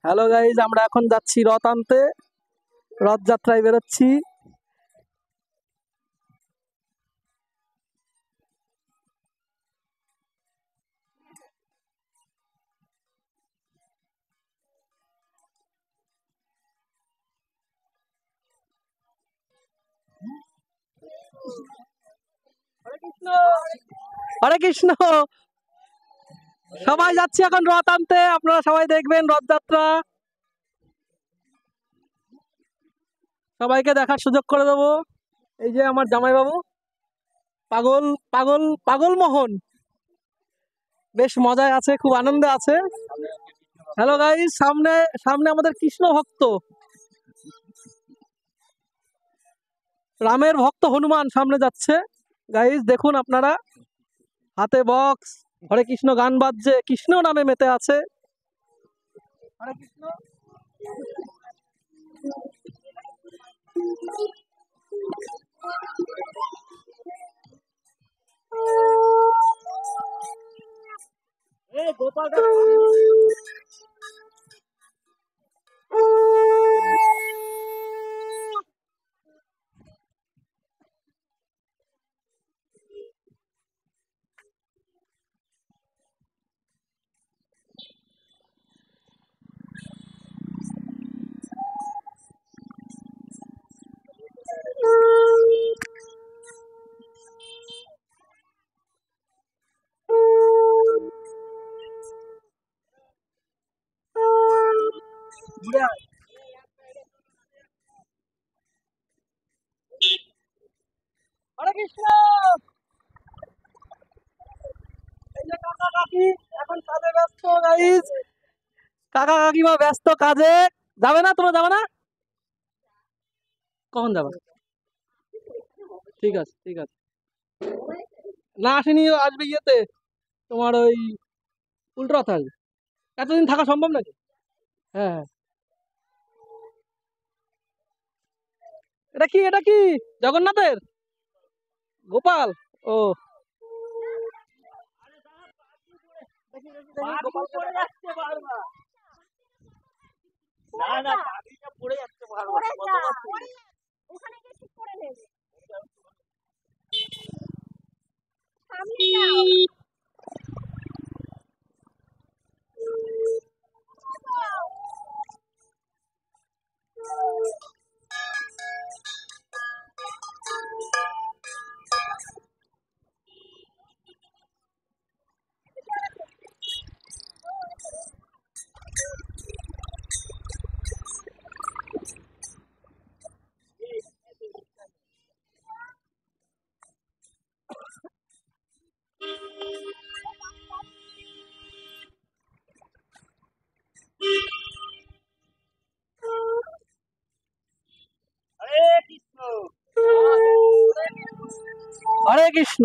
Hello guys, আমরা এখন যাচ্ছি রথ আনতে, রথযাত্রায় বেরোচ্ছি। হরে কৃষ্ণ। সবাই যাচ্ছি এখন রথ আনতে, আপনারা সবাই দেখবেন রথযাত্রা, সবাইকে দেখার সুযোগ করে দেবো। এই যে আমার জামাইবাবু, পাগল পাগল পাগল মোহন, বেশ মজায় আছে, খুব আনন্দে আছে। হ্যালো গাইস, সামনে সামনে আমাদের কৃষ্ণ ভক্ত, রামের ভক্ত হনুমান সামনে যাচ্ছে। গাইস দেখুন আপনারা, হাতে বক্স, হরে কৃষ্ণ গান বাজছে, কৃষ্ণ নামে মেতে আছে। হরে কৃষ্ণ। গোপাল হরে কৃষ্ণ। এই যে কাকা কাকি এখন কাজে ব্যস্ত গাইস, কাকা কাকিমা ব্যস্ত কাজে। যাবে না, তোমরা যাবে না? কখন যাবে? ঠিক আছে ঠিক আছে। না আসেনি, আসবে ইয়েতে, তোমার ওই উল্টো রথ আসবে। এতদিন থাকা সম্ভব নাকি? হ্যাঁ হ্যাঁ। এটা কি, এটা কি জগন্নাথের গোপাল? ও হরে কৃষ্ণ।